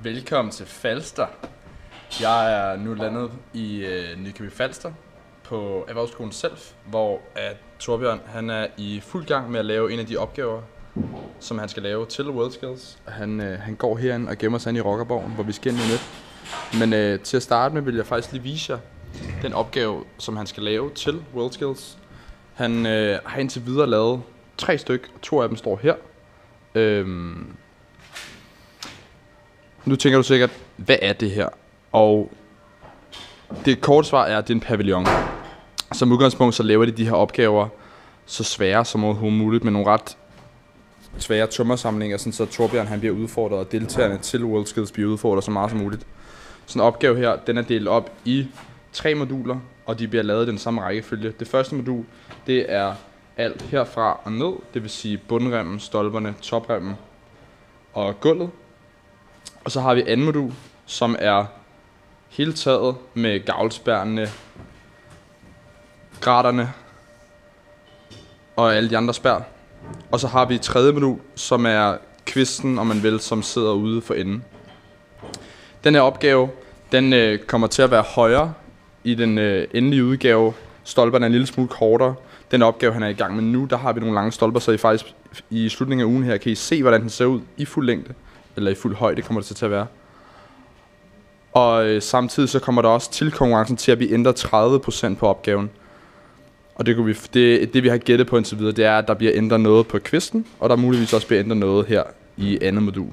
Velkommen til Falster. Jeg er nu landet i Nykøbing Falster på Erhvervsskolen Self, hvor at Torbjørn han er i fuld gang med at lave en af de opgaver, som han skal lave til WorldSkills. Han går herinde og gemmer sig ind i Rockerborgen, hvor vi skal ind lidt. Men til at starte med vil jeg faktisk lige vise jer den opgave, som han skal lave til WorldSkills. Han har indtil videre lavet 3 stykker, og 2 af dem står her. Nu tænker du sikkert, hvad er det her? Og det korte svar er, at det er en pavillon. Som udgangspunkt så laver de her opgaver så svære som overhovedet muligt, med nogle ret svære tømmersamlinger, sådan så Torbjørn han bliver udfordret, og deltagerne til WorldSkills bliver udfordret så meget som muligt. Sådan en opgave her, den er delt op i 3 moduler, og de bliver lavet i den samme rækkefølge. Det første modul, det er alt herfra og ned, det vil sige bundremmen, stolperne, topremmen og gulvet. Og så har vi anden modul, som er hele taget med gavlspærrene, graterne og alle de andre spærr. Og så har vi tredje modul, som er kvisten, om man vil, som sidder ude for enden. Den her opgave, den kommer til at være højere i den endelige udgave. Stolperne er en lille smule kortere. Den opgave, han er i gang med nu, der har vi nogle lange stolper, så faktisk i slutningen af ugen her kan I se, hvordan den ser ud i fuld længde. Eller i fuld højde kommer det til at være. Og samtidig så kommer der også til konkurrencen til at blive ændret 30% på opgaven. Og det vi har gættet på indtil videre, det er, at der bliver ændret noget på kvisten, og der muligvis også bliver ændret noget her i andet modul.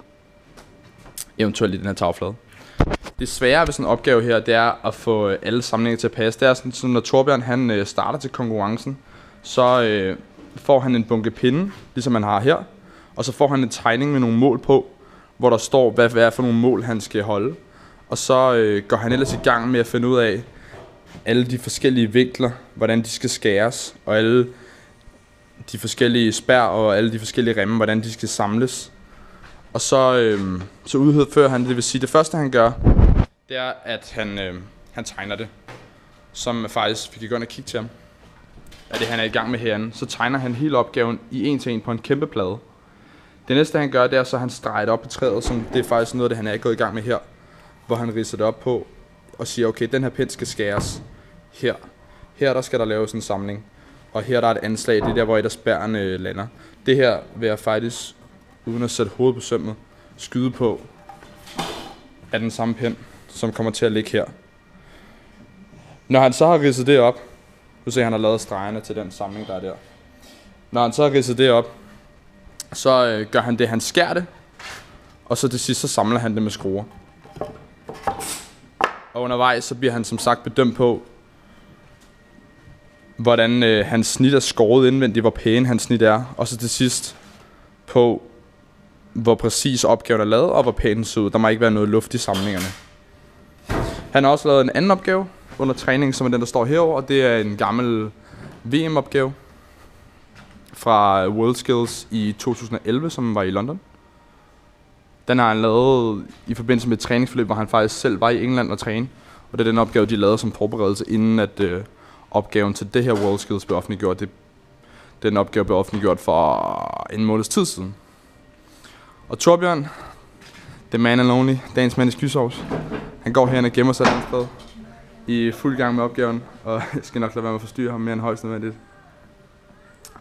Eventuelt i den her tagflade. Det svære ved sådan en opgave her, det er at få alle samlinger til at passe. Det er sådan, så når Torbjørn han starter til konkurrencen, så får han en bunke pinde, ligesom man har her. Og så får han en tegning med nogle mål på, hvor der står, hvad er for nogle mål, han skal holde. Og så går han ellers i gang med at finde ud af alle de forskellige vinkler, hvordan de skal skæres, og alle de forskellige spær og alle de forskellige remme, hvordan de skal samles. Og så udfører han det vil sige, det første han gør, det er, at han tegner det. Som faktisk, vi kan gå ind og kigge til ham, af det han er i gang med herinde. Så tegner han hele opgaven i en til en på en kæmpe plade. Det næste han gør, det er så han streger det op på træet, som det er faktisk noget af det han er gået i gang med her. Hvor han ridser det op på og siger, okay, den her pind skal skæres her. Her der skal der laves en samling. Og her der er et anslag, det er der hvor et af spærrene lander. Det her vil jeg faktisk, uden at sætte hovedet på sømmet, skyde på af den samme pind, som kommer til at ligge her. Når han så har ridset det op, du ser han har lavet stregerne til den samling der er der. Når han så har ridset det op, så gør han det, han skærer det, og så til sidst så samler han det med skruer. Og undervejs så bliver han som sagt bedømt på, hvordan hans snit er skåret indvendigt, hvor pæn hans snit er, og så til sidst på, hvor præcis opgaven er lavet, og hvor pæn den ser ud. Der må ikke være noget luft i samlingerne. Han har også lavet en anden opgave under træningen, som er den, der står herovre, og det er en gammel VM-opgave fra WorldSkills i 2011, som var i London. Den har han lavet i forbindelse med et træningsforløb, hvor han faktisk selv var i England og træne. Og det er den opgave, de lavede som forberedelse, inden at opgaven til det her WorldSkills blev offentliggjort. Den opgave blev offentliggjort for en måneds tid siden. Og Torbjørn, the man and only, dagens mand i skysovs, han går herinde og gemmer sig et andet sted i fuld gang med opgaven. Og jeg skal nok lade være med at forstyrre ham mere end højst nødvendigt.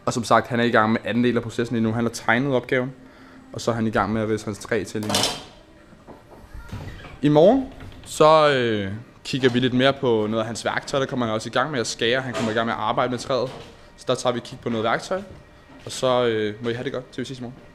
Og som sagt, han er i gang med anden del af processen lige nu. Han har tegnet opgaven, og så er han i gang med at ridse hans træ til lige nu. I morgen, så kigger vi lidt mere på noget af hans værktøj. Der kommer han også i gang med at skære. Han kommer i gang med at arbejde med træet. Så der tager vi kig på noget værktøj. Og så må I have det godt, til vi ses i morgen.